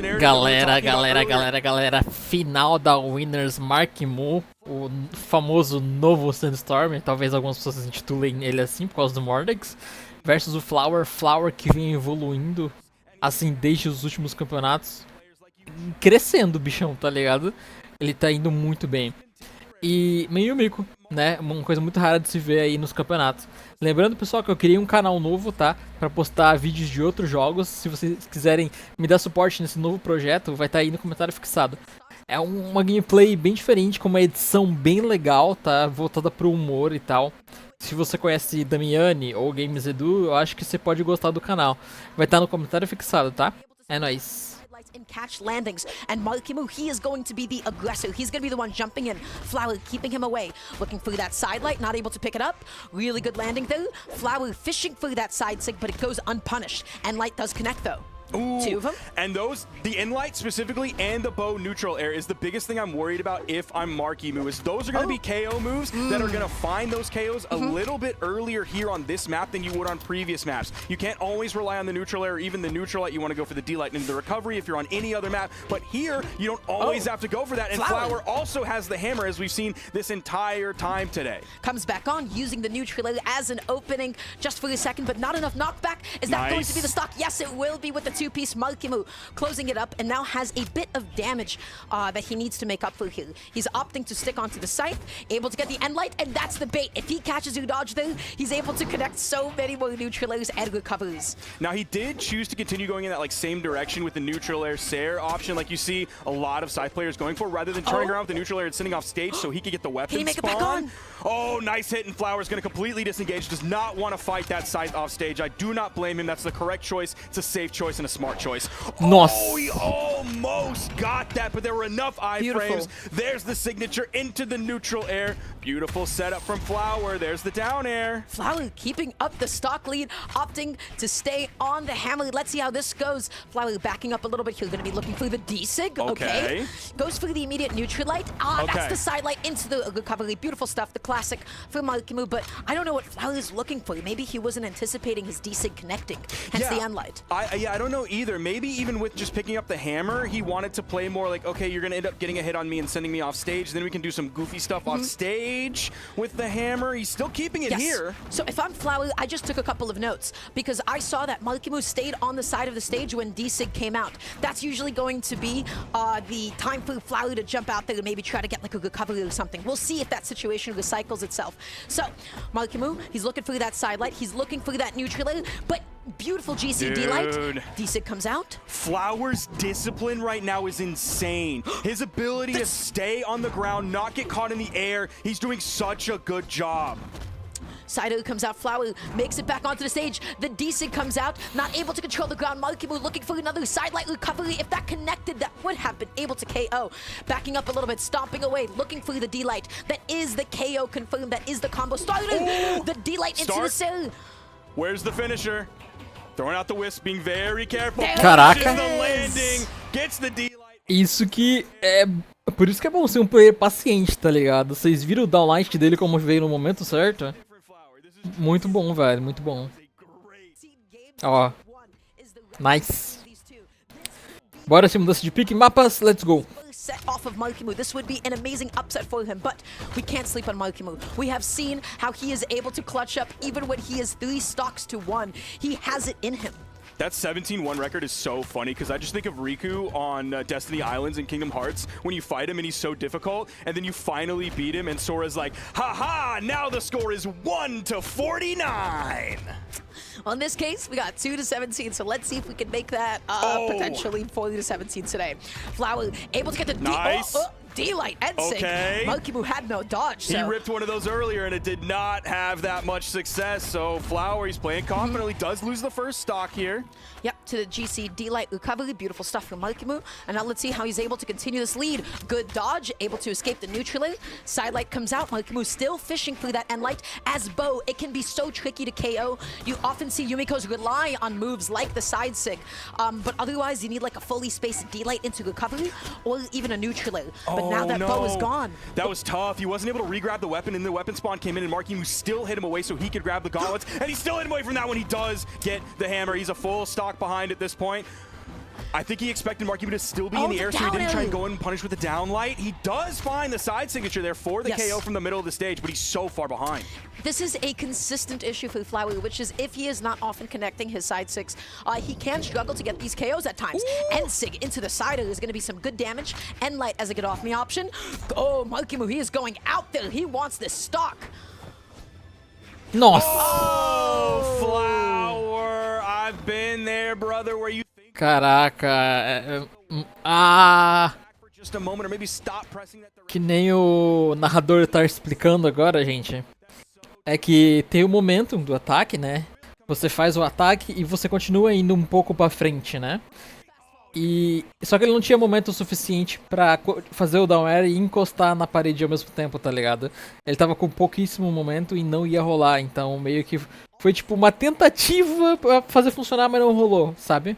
the narrative that we were talking about earlier. Galera. Final da Winners Mark Mu, o famoso novo Sandstorm, talvez algumas pessoas intitulem ele assim por causa do Mordex, versus o Flower. Flower que vem evoluindo, assim, desde os últimos campeonatos. Crescendo o bichão, tá ligado? Ele tá indo muito bem. E meio mico, né? Uma coisa muito rara de se ver aí nos campeonatos. Lembrando, pessoal, que eu criei um canal novo, tá? Pra postar vídeos de outros jogos. Se vocês quiserem me dar suporte nesse novo projeto, vai estar aí no comentário fixado. É uma gameplay bem diferente, com uma edição bem legal, tá? Voltada pro humor e tal. Se você conhece Damiani ou Games Edu, eu acho que você pode gostar do canal. Vai estar no comentário fixado, tá? É nóis. In catch landings, and Malkimu, he is going to be the aggressor. He's going to be the one jumping in. Flower keeping him away, looking for that side light, not able to pick it up. Really good landing though. Flower fishing for that side sig, but it goes unpunished. And light does connect though. Ooh, two of them. And those, the in-light specifically and the bow neutral air is the biggest thing I'm worried about if I'm Marky Moo, is those are going to be KO moves that are going to find those KOs a little bit earlier here on this map than you would on previous maps. You can't always rely on the neutral air or even the neutral light. You want to go for the D-light into the recovery if you're on any other map. But here, you don't always have to go for that. And Flower also has the hammer, as we've seen this entire time today. Comes back on, using the neutral air as an opening just for a second, but not enough knockback. Is that going to be the stock? Yes, it will be with the two-piece Malkimu closing it up, and now has a bit of damage that he needs to make up for here. He's opting to stick onto the scythe, able to get the end light, and that's the bait. If he catches you dodge there, he's able to connect so many more neutral airs and recoveries. Now he did choose to continue going in that like same direction with the neutral air Sair option, like you see a lot of side players going for, rather than turning around with the neutral air and sending off stage so he could get the weapon Can he make spawn. it back on? Oh, nice hit, and Flower's going to completely disengage, does not want to fight that scythe off stage. I do not blame him. That's the correct choice. It's a safe choice and a smart choice. Nossa. Oh, he almost got that, but there were enough iframes. There's the signature into the neutral air. Beautiful setup from Flower. There's the down air. Flower keeping up the stock lead, opting to stay on the hammer. Let's see how this goes. Flower backing up a little bit here, going to be looking for the D-sig. Okay. Goes for the immediate neutral light. That's the side light into the recovery. Beautiful stuff, the classic for Malkimu, but I don't know what Flower is looking for. Maybe he wasn't anticipating his D-sig connecting, hence the end light. I don't know either. Maybe even with just picking up the hammer, he wanted to play more like, okay, you're going to end up getting a hit on me and sending me off stage. Then we can do some goofy stuff off stage with the hammer. He's still keeping it here. So if I'm Flower, I just took a couple of notes because I saw that Malkimu stayed on the side of the stage when D-sig came out. That's usually going to be the time for Flower to jump out there and maybe try to get like a recovery or something. We'll see if that situation recycles itself. So Malkimu, he's looking for that side light. He's looking for that neutral air, but beautiful GC D-light. D-sig comes out. Flower's discipline right now is insane. His ability to stay on the ground, not get caught in the air. He's doing such a good job. Sido comes out, Flower makes it back onto the stage. The D-sig comes out, not able to control the ground. Malkimu looking for another side light recovery. If that connected, that would have been able to KO. Backing up a little bit, stomping away, looking for the D-light. That is the KO confirmed. That is the combo started. The D-light into the cell. Where's the finisher? Throwing out the wisp, being very careful. Caraca. The landing, gets the D-light. Isso que é... Por isso que é bom ser um player paciente, tá ligado? Vocês viram o downlight dele como veio no momento certo? Muito bom, velho, muito bom. Ó. Nice. Bora se mudança de pique, mapas, let's go. Set off of Malkimu. This would be an amazing upset for him, but we can't sleep on Malkimu. We have seen how he is able to clutch up even when he is 3 stocks to 1. He has it in him. That 17-1 record is so funny because I just think of Riku on Destiny Islands in Kingdom Hearts when you fight him and he's so difficult and then you finally beat him and Sora's like, haha, now the score is 1-49. Well, in this case, we got 2-17, so let's see if we can make that potentially 40-17 today. Flower able to get the D-light and sync. Malkimu had no dodge. He ripped one of those earlier and it did not have that much success. So Flower, he's playing confidently, does lose the first stock here. Yep, to the GC D-light recovery. Beautiful stuff from Malkimu. And now let's see how he's able to continue this lead. Good dodge, able to escape the neutral air. Side light comes out. Malkimu still fishing for that end light. As Bo, it can be so tricky to KO. You often see Yumiko's rely on moves like the side sig. But otherwise, you need like a fully spaced D-light into recovery or even a neutral air. But now that Bo is gone. That was tough. He wasn't able to re-grab the weapon, and the weapon spawn came in, and Malkimu still hit him away so he could grab the gauntlets, and he still hit him away from that when he does get the hammer. He's a full stock behind at this point. I think he expected Marky Moo to still be in the the air, so he down didn't try and air. go in and punish with the down light. He does find the side signature there for the Yes. KO from the middle of the stage, but he's so far behind. This is a consistent issue for Flower, which is if he is not often connecting his side six, he can struggle to get these KOs at times. Ensig into the side is going to be some good damage. Enlight as a get off me option. Oh, Marky Moo, he is going out there. He wants this stock. Nossa! Oh, Flower, I've been there, brother, where you think Caraca. for just a moment, or maybe stop pressing that. Que nem o narrador tá explicando agora, gente. É que tem o momentum do ataque, né? Você faz o ataque e você continua indo um pouco pra frente, né? E só que ele não tinha momento suficiente pra fazer o down air e encostar na parede ao mesmo tempo, tá ligado? Ele tava com pouquíssimo momento e não ia rolar, então meio que foi tipo uma tentativa pra fazer funcionar, mas não rolou, sabe?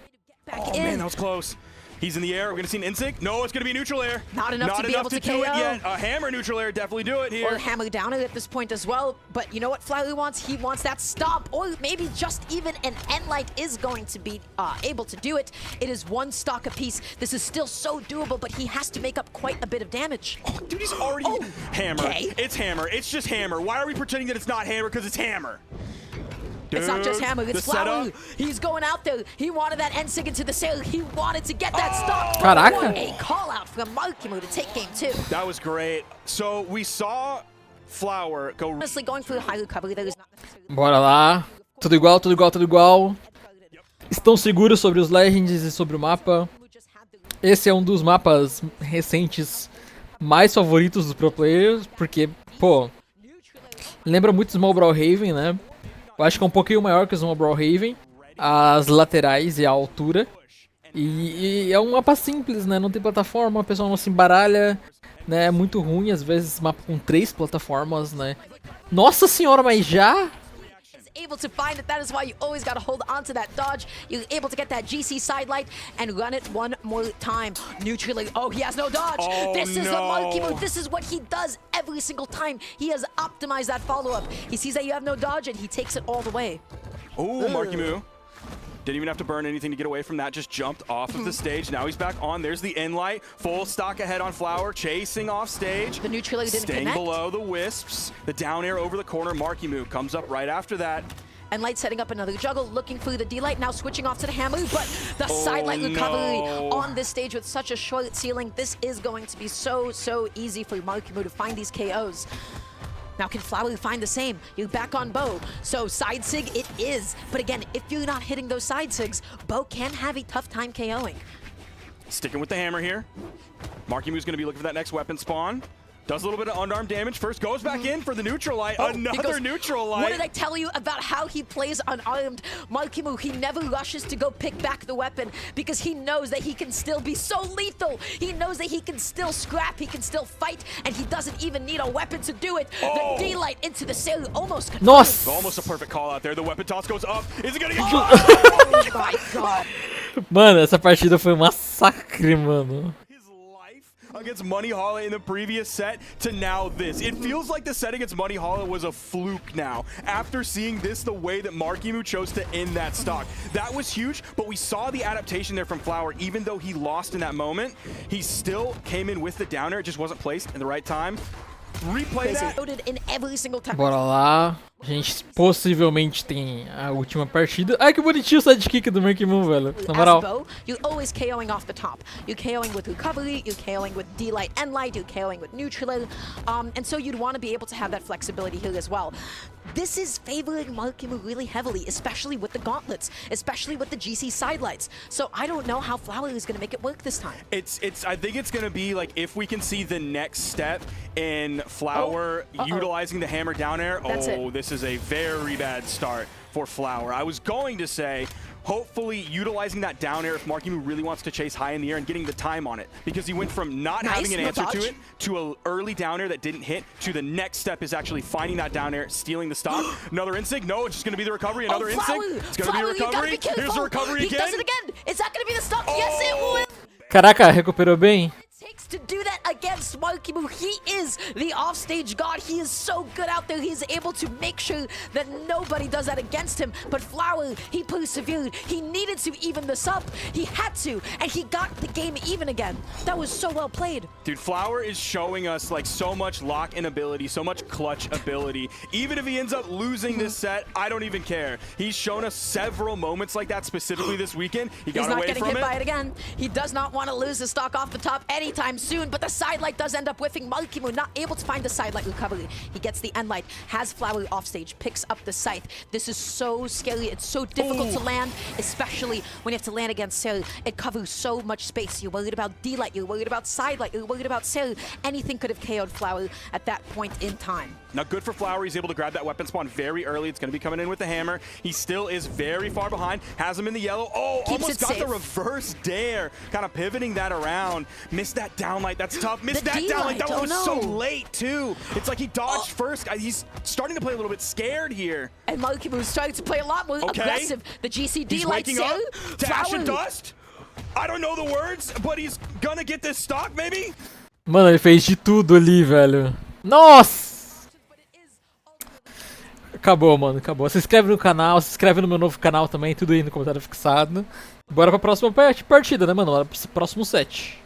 Oh man, that was close. He's in the air. We're going to see an Insig. No, it's going to be neutral air. Not enough to be able to do it KO. yet. A hammer neutral air definitely do it here. Or hammer down at this point as well. But you know what Flower wants? He wants that stop. Or maybe just even an Enlight is going to be able to do it. It is one stock apiece. This is still so doable, but he has to make up quite a bit of damage. Oh, dude, he's already hammer. okay. It's hammer. It's just hammer. Why are we pretending that it's not hammer? Because it's hammer. It's not just Dude, hammer, the it's Flower. setup. He's going out there. He wanted that Ensig into the sail. He wanted to get that stop. Caraca. What a call out from Marky Moo to take game 2. That was great. So we saw Flower go. Honestly, going for a high recovery there is not necessarily... Bora lá. Tudo igual, tudo igual, tudo igual. Estão seguros sobre os Legends e sobre o mapa. Esse é um dos mapas recentes mais favoritos dos pro players, porque, pô, lembra muito Small Brawl Haven, né? Eu acho que é um pouquinho maior que o Small Brawl Haven, as laterais e a altura. E é um mapa simples, né? Não tem plataforma, o pessoal não se embaralha, né? É muito ruim, às vezes, mapa com 3 plataformas, né? Nossa senhora, mas já? Able to find it. That is why you always got to hold on to that dodge. You're able to get that GC side light and run it one more time. Neutrally. Oh, he has no dodge. Oh, this is the no. Marky Moo. This is what he does every single time. He has optimized that follow-up. He sees that you have no dodge and he takes it all the way. Ooh, Marky Moo. Didn't even have to burn anything to get away from that. Just jumped off of the stage. Now he's back on. There's the Enlight. Full stock ahead on Flower. Chasing off stage. The neutral didn't Staying connect. below the Wisps. The down air over the corner. Marky Moo comes up right after that. And Light setting up another juggle, looking for the D-Light, now switching off to the hammer, but the side light recovery no. on this stage with such a short ceiling. This is going to be so easy for Marky Moo to find these KOs. Now can Flower find the same? You're back on Bo, so side sig it is. But again, if you're not hitting those side sigs, Bo can have a tough time KOing. Sticking with the hammer here. Marky Moo's going to be looking for that next weapon spawn. Does a little bit of unarmed damage. First goes back in for the neutral light. Oh, he Another goes, neutral light. What did I tell you about how he plays unarmed? Marky Moo, he never rushes to go pick back the weapon because he knows that he can still be so lethal. He knows that he can still scrap, he can still fight, and he doesn't even need a weapon to do it. Oh. The D-Light into the sail almost confirmed. Nossa! Almost a perfect call out there. The weapon toss goes up. Is it going to get Oh my god. Mano, essa partida foi um massacre, mano. his life against Money Hollow in the previous set to now this? It feels like the set against Money Hollow was a fluke now. After seeing this, the way that Marky Moo chose to end that stock. That was huge, but we saw the adaptation there from Flower. Even though he lost in that moment, he still came in with the downer. It just wasn't placed in the right time. Replay that. Loaded in every single time. Bora lá. A gente possivelmente tem a última partida. Ai, que bonitinho o sidekick do Marky Moo, velho. Na As moral. Bo, you're always KOing off the top. You're KOing with recovery, you're KOing with D-Light and Light, you're KOing with neutral. And so you'd want to be able to have that flexibility here as well. This is favoring Marky Moo really heavily, especially with the gauntlets, especially with the GC sidelights. So I don't know how Flower is going to make it work this time. I think it's going to be like if we can see the next step in Flower utilizing the hammer down air. That's it. This is a very bad start for Flower. I was going to say, hopefully utilizing that down air if Marky Moo really wants to chase high in the air and getting the time on it. Because he went from not having an answer to it to an early down air that didn't hit to the next step is actually finding that down air, stealing the stock. Another insig? No, it's just going to be the recovery. Another insig? It's going to be a recovery. Here's the recovery He again. does it again. Is that going to be the stop? Yes, it will. Caraca, recuperou bem? It takes to do that against Markimu, he is the offstage god. He is so good out there. He's able to make sure that nobody does that against him. But Flower, he persevered. He needed to even this up. He had to, and he got the game even again. That was so well played. Dude, Flower is showing us like so much lock-in ability, so much clutch ability. Even if he ends up losing this set, I don't even care. He's shown us several moments like that specifically this weekend. He got away from it. He's not getting hit by it again. He does not want to lose the stock off the top anytime soon, but the side light does end up whiffing. Markimu not able to find the side light recovery. He gets the end light, has Flower offstage, picks up the scythe. This is so scary. It's so difficult to land, especially when you have to land against Cell. It covers so much space. You're worried about D-light, you're worried about side light, you're worried about Cell. Anything could have KO'd Flower at that point in time. Now, good for Flower. He's able to grab that weapon spawn very early. It's going to be coming in with the hammer. He still is very far behind. Has him in the yellow. Oh, Keeps almost got the reverse dare. Kind of pivoting that around. Missed that downlight. That's tough. Missed that downlight. That was so late, too. It's like he dodged first. He's starting to play a little bit scared here. And Markimu is starting to play a lot more aggressive. The GCD light Up. Dash and dust. I don't know the words, but he's going to get this stock, maybe? Mano, ele fez de tudo ali, velho. Nossa! Acabou, mano, acabou. Se inscreve no canal, se inscreve no meu novo canal também, tudo aí no comentário fixado. Bora pra próxima partida, né, mano? Bora pro próximo set.